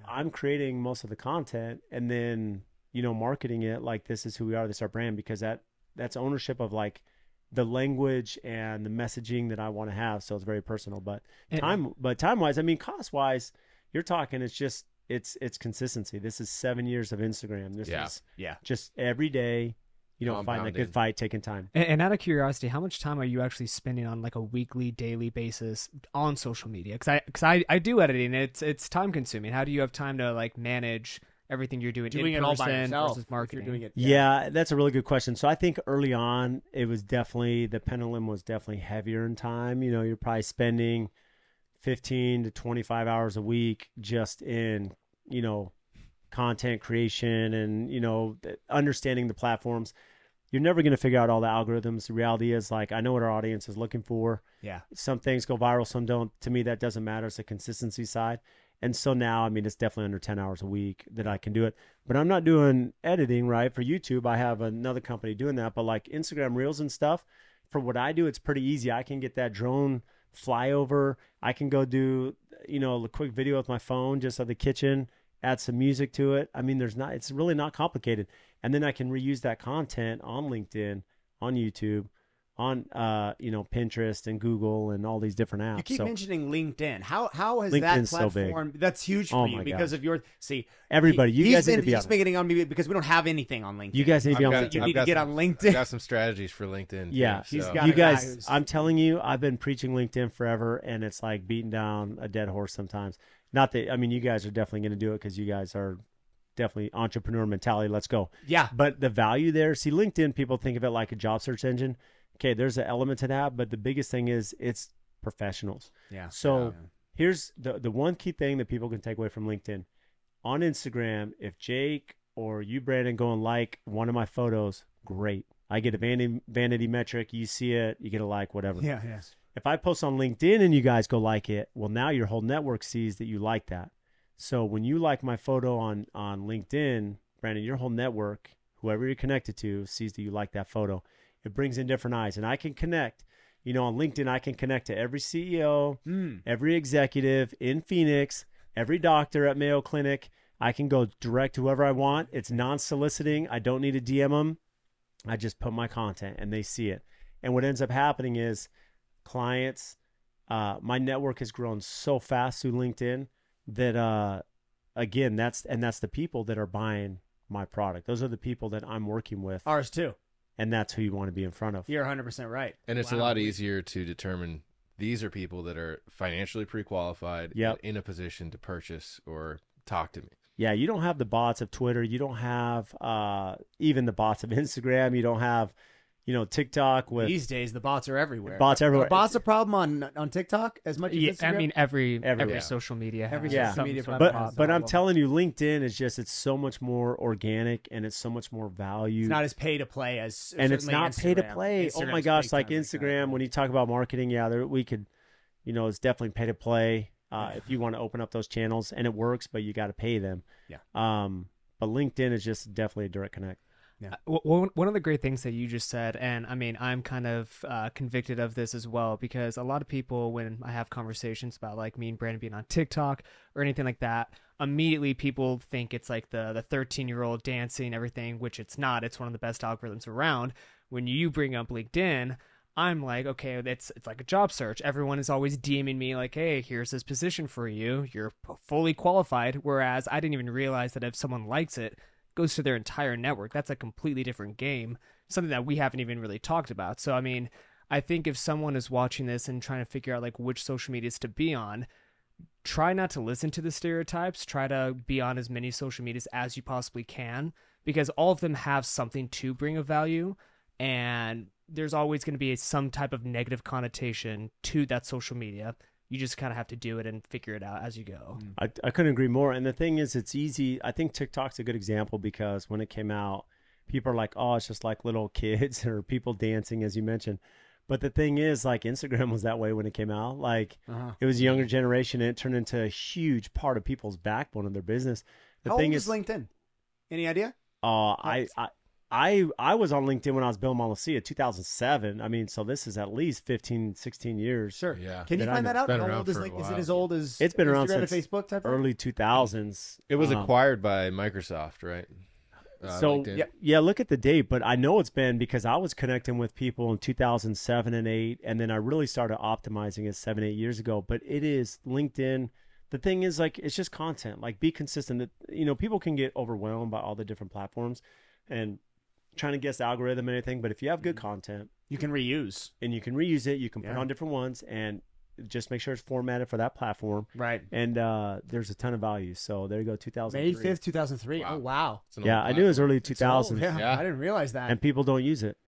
I'm creating most of the content and then, you know, marketing it like this is who we are, this is our brand, because that's ownership of like the language and the messaging that I want to have. So it's very personal, but time wise, I mean, cost wise, you're talking, it's just, it's consistency. This is 7 years of Instagram. This is just every day, you know, fighting a good fight, taking time. And out of curiosity, how much time are you actually spending on like a weekly, daily basis on social media? Cause I do editing. It's time consuming. How do you have time to like manage everything you're doing it all by yourself versus marketing? Doing it, yeah, that's a really good question. So I think early on, it was definitely, the pendulum was definitely heavier in time. You know, you're probably spending 15 to 25 hours a week just in, you know, content creation and, you know, understanding the platforms. You're never going to figure out all the algorithms. The reality is, like, I know what our audience is looking for. Yeah. Some things go viral, some don't. To me, that doesn't matter. It's the consistency side. And so now, I mean, it's definitely under 10 hours a week that I can do it. But I'm not doing editing, right? For YouTube, I have another company doing that. But like Instagram Reels and stuff, for what I do, it's pretty easy. I can get that drone flyover. I can go do, you know, a quick video with my phone just of the kitchen, add some music to it. I mean, it's really not complicated. And then I can reuse that content on LinkedIn, on YouTube, on, you know, Pinterest and Google and all these different apps. You keep mentioning LinkedIn. How has LinkedIn's that platform, that's huge for you because of your, everybody, you guys need to be on it. He's been getting on me because we don't have anything on LinkedIn. You guys need to be on LinkedIn. You need to get on LinkedIn. I've got some strategies for LinkedIn. Yeah. Too, so. You guys, I'm telling you, I've been preaching LinkedIn forever, and it's like beating down a dead horse sometimes. Not that, I mean, you guys are definitely going to do it because you guys are definitely entrepreneur mentality. Let's go. Yeah. But the value there, see, LinkedIn, people think of it like a job search engine. Okay, there's an element to that, but the biggest thing is it's professionals. Yeah. So here's the one key thing that people can take away from LinkedIn. On Instagram, if Jake or you, Brandon, go and like one of my photos, great. I get a vanity metric. You see it, you get a like, whatever. Yeah, yes. If I post on LinkedIn and you guys go like it, well, now your whole network sees that you like that. So when you like my photo on LinkedIn, Brandon, your whole network, whoever you're connected to, sees that you like that photo. It brings in different eyes. And I can connect, you know, on LinkedIn, I can connect to every CEO, every executive in Phoenix, every doctor at Mayo Clinic. I can go direct to whoever I want. It's non-soliciting. I don't need to DM them. I just put my content and they see it. And what ends up happening is clients, my network has grown so fast through LinkedIn that, again, that's the people that are buying my product. Those are the people that I'm working with. Ours too. And that's who you want to be in front of. You're 100% right. And it's a lot easier to determine these are people that are financially pre-qualified, in a position to purchase or talk to me. Yeah, you don't have the bots of Twitter. You don't have even the bots of Instagram. You don't have, you know, TikTok. With these days, the bots are everywhere. Bots everywhere. Are bots a problem on TikTok as much as Instagram? I mean, every social media. Every has social media platform. But I'm telling you, LinkedIn is just, it's so much more organic and it's so much more value. It's not as pay to play as and it's not Instagram. pay to play. Oh my gosh, like Instagram. Instagram, when you talk about marketing, we could, you know, it's definitely pay to play. If you want to open up those channels, and it works, but you got to pay them. Yeah. But LinkedIn is just definitely a direct connect. Yeah. One of the great things that you just said, and I mean, I'm kind of convicted of this as well, because a lot of people, when I have conversations about like me and Brandon being on TikTok or anything like that, immediately people think it's like the 13-year-old dancing, everything, which it's not. It's one of the best algorithms around. When you bring up LinkedIn, I'm like, okay, it's like a job search. Everyone is always DMing me like, hey, here's this position for you. You're fully qualified. Whereas I didn't even realize that if someone likes it, goes to their entire network. That's a completely different game, something that we haven't even really talked about. So, I mean, I think if someone is watching this and trying to figure out like which social medias to be on, try not to listen to the stereotypes. Try to be on as many social medias as you possibly can, because all of them have something to bring of value, and there's always going to be some type of negative connotation to that social media. You just kind of have to do it and figure it out as you go. I couldn't agree more. And the thing is, it's easy. I think TikTok's a good example, because when it came out, people are like, oh, it's just like little kids or people dancing, as you mentioned. But the thing is, like, Instagram was that way when it came out. Like, it was a younger generation, and it turned into a huge part of people's backbone of their business. The How thing old is LinkedIn? Any idea? I was on LinkedIn when I was Bill Malacia, 2007. I mean, so this is at least 15, 16 years. Sure. Yeah. Can you find that out? Been How around old is for a like? Is it while. as old as? It's been around Instagram since and Facebook type thing? early 2000s. It was acquired by Microsoft, right? So LinkedIn. yeah, look at the date, but I know it's been because I was connecting with people in 2007 and 8, and then I really started optimizing it 7, 8 years ago. But it is LinkedIn. The thing is, like, it's just content. Like, be consistent. You know, people can get overwhelmed by all the different platforms and trying to guess the algorithm and anything. But if you have good content, You can reuse. and you can reuse it, you can put Yeah. on different ones, and just make sure it's formatted for that platform. Right. And there's a ton of value. So there you go, 2003. May 5th, 2003. Wow. Oh, wow. It's an Yeah, old I knew it was platform. early It's 2000s. old. Yeah, Yeah. I didn't realize that. And people don't use it.